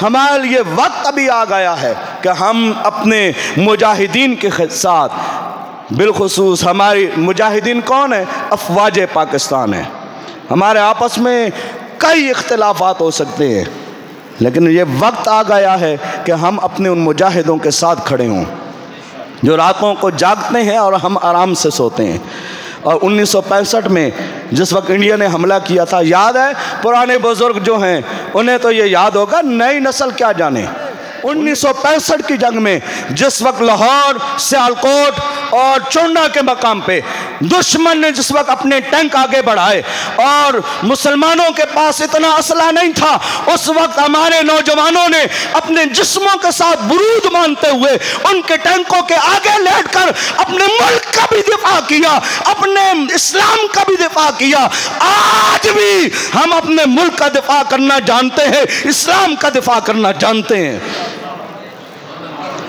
हमारे लिए वक्त अभी आ गया है कि हम अपने मुजाहिदीन के साथ, बिलखुसूस हमारी मुजाहिदीन कौन है, अफवाज पाकिस्तान है। हमारे आपस में कई इख्तिलाफात हो सकते हैं, लेकिन ये वक्त आ गया है कि हम अपने उन मुजाहिदों के साथ खड़े हों जो रातों को जागते हैं और हम आराम से सोते हैं। और 1965 में जिस वक्त इंडिया ने हमला किया था, याद है? पुराने बुजुर्ग जो हैं उन्हें तो ये याद होगा, नई नस्ल क्या जाने। 1965 की जंग में जिस वक्त लाहौर, सियालकोट और चुन्ना के मकाम पे दुश्मन ने जिस वक्त अपने टैंक आगे बढ़ाए और मुसलमानों के पास इतना असला नहीं था, उस वक्त हमारे नौजवानों ने अपने जिस्मों के साथ बुरूद मानते हुए उनके टैंकों के आगे लेटकर अपने मुल्क का भी दिफा किया, अपने इस्लाम का भी दिफा किया। आज भी हम अपने मुल्क का दिफा करना जानते हैं, इस्लाम का दिफा करना जानते हैं।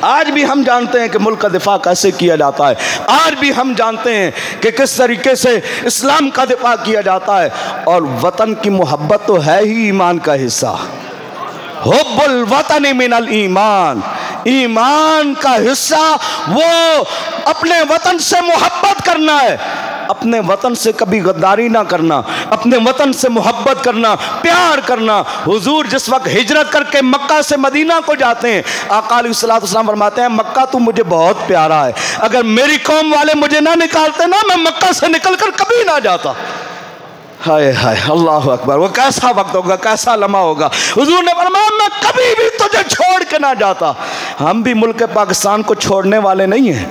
आज भी हम जानते हैं कि मुल्क का दिफा कैसे किया जाता है। आज भी हम जानते हैं कि किस तरीके से इस्लाम का दिफा किया जाता है। और वतन की मोहब्बत तो है ही ईमान का हिस्सा। हुब्बुल वतन मिनल ईमान, ईमान का हिस्सा वो अपने वतन से मोहब्बत करना है, अपने वतन से कभी गद्दारी ना करना, अपने वतन से मोहब्बत करना, प्यार करना। हुजूर जिस वक्त हिजरत करके मक्का से मदीना को जाते हैं, आका अलैहिस्सलातु वस्सलाम फरमाते हैं, मक्का तू मुझे बहुत प्यारा है, अगर मेरी कौम वाले मुझे ना निकालते ना, मैं मक्का से निकल कर कभी ना जाता। हाय हाय, अल्लाह अकबर, वो कैसा वक्त होगा, कैसा लम्हा होगा। हुजूर ने फरमाया मैं कभी भी तुझे छोड़ के ना जाता। हम भी मुल्क पाकिस्तान को छोड़ने वाले नहीं हैं,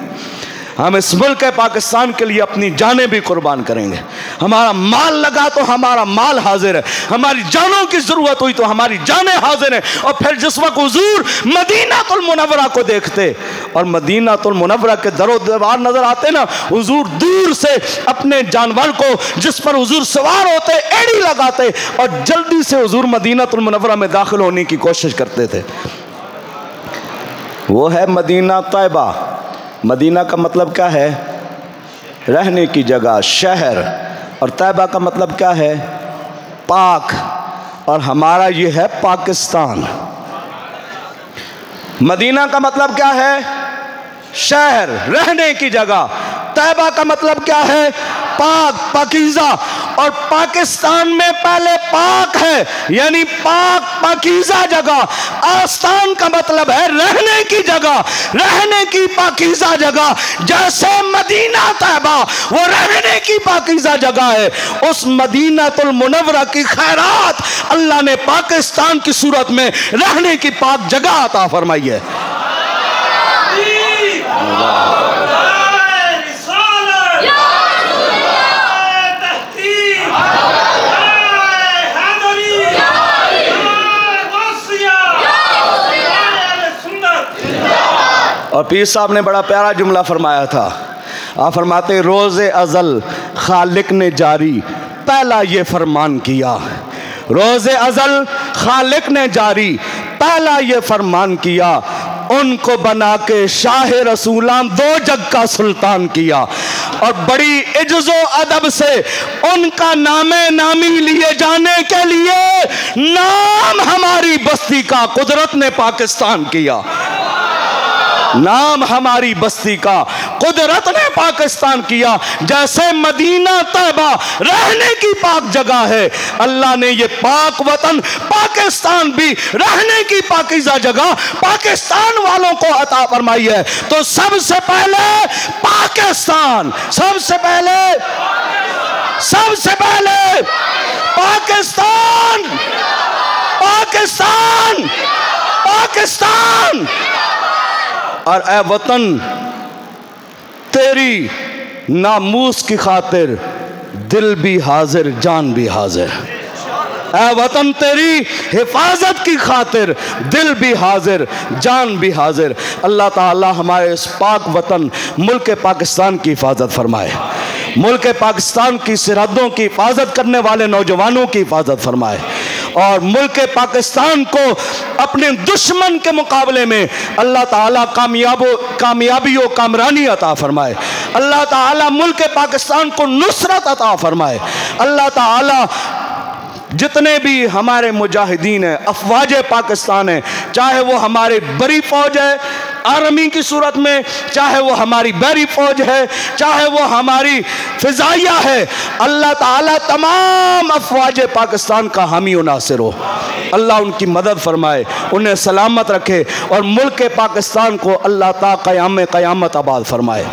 हम इस मुल्क पाकिस्तान के लिए अपनी जानें भी कुर्बान करेंगे। हमारा माल लगा तो हमारा माल हाजिर है, हमारी जानों की ज़रूरत हुई तो हमारी जानें हाजिर हैं। और फिर जिस वक्त हुजूर मदीनातुल मुनव्वरा को देखते और मदीनातुल मुनव्वरा के दरो दीवार नजर आते ना, हुजूर दूर से अपने जानवर को जिस पर हुजूर सवार होते एड़ी लगाते और जल्दी से हुजूर मदीनातुल मुनव्वरा में दाखिल होने की कोशिश करते थे। वो है मदीना तैयबा। मदीना का मतलब क्या है? रहने की जगह, शहर। और तैयबा का मतलब क्या है? पाक। और हमारा ये है पाकिस्तान। मदीना का मतलब क्या है? शहर, रहने की जगह। तैयबा का मतलब क्या है? पाक, पाकीज़ा। और पाकिस्तान में पहले पाक है, यानी पाक पाकीज़ा जगह। आस्तान का मतलब है रहने की जगह, रहने की पाकीज़ा जगह। जैसे मदीना तैयबा वो रहने की पाकीज़ा जगह है, उस मदीनातुल मुनव्वरा की खैरात अल्लाह ने पाकिस्तान की सूरत में रहने की पाक जगह अता फरमाई है। और पीर साहब ने बड़ा प्यारा जुमला फरमाया था। आप फरमाते, रोज़े अज़ल खालिक ने जारी पहला ये फरमान किया। रोज़े अज़ल खालिक ने जारी पहला ये फरमान किया, उनको बना के शाह रसूलान दो जग का सुल्तान किया। और बड़ी इज्जो अदब से उनका नामे नामी लिए जाने के लिए नाम हमारी बस्ती का कुदरत ने पाकिस्तान किया। नाम हमारी बस्ती का कुदरत ने पाकिस्तान किया। जैसे मदीना तैयबा रहने की पाक जगह है, अल्लाह ने ये पाक वतन पाकिस्तान भी रहने की पाकीज़ा जगह पाकिस्तान वालों को अता फरमाई है। तो सबसे पहले पाकिस्तान, सबसे पहले पाकिस्तान, पाकिस्तान, पाकिस्तान। और ए वतन, तेरी नामूस की खातिर दिल भी हाजिर, जान भी हाजिर। ए वतन, तेरी हिफाजत की खातिर दिल भी हाजिर, जान भी हाजिर। अल्लाह ताला हमारे इस पाक वतन मुल्क पाकिस्तान की हिफाजत फरमाए, मुल्क पाकिस्तान की सरहदों की हिफाजत करने वाले नौजवानों की हिफाजत फरमाए और मुल्क पाकिस्तान को अपने दुश्मन के मुकाबले में अल्लाह ताला कामयाबी और कामरानी अता फरमाए। अल्लाह ताला मुल्क पाकिस्तान को नुसरत अता फरमाए। अल्लाह ताला जितने भी हमारे मुजाहिदीन हैं, अफवाज पाकिस्तान है, चाहे वो हमारी बड़ी फौज है आर्मी की सूरत में, चाहे वो हमारी बहरी फौज है, चाहे वो हमारी फिजाइया है, अल्लाह ताला तमाम अफवाज पाकिस्तान का हामी और नासिर हो। अल्लाह उनकी मदद फरमाए, उन्हें सलामत रखे और मुल्क पाकिस्तान को अल्लाह ताला क़याम क़यामत आबाद फरमाए।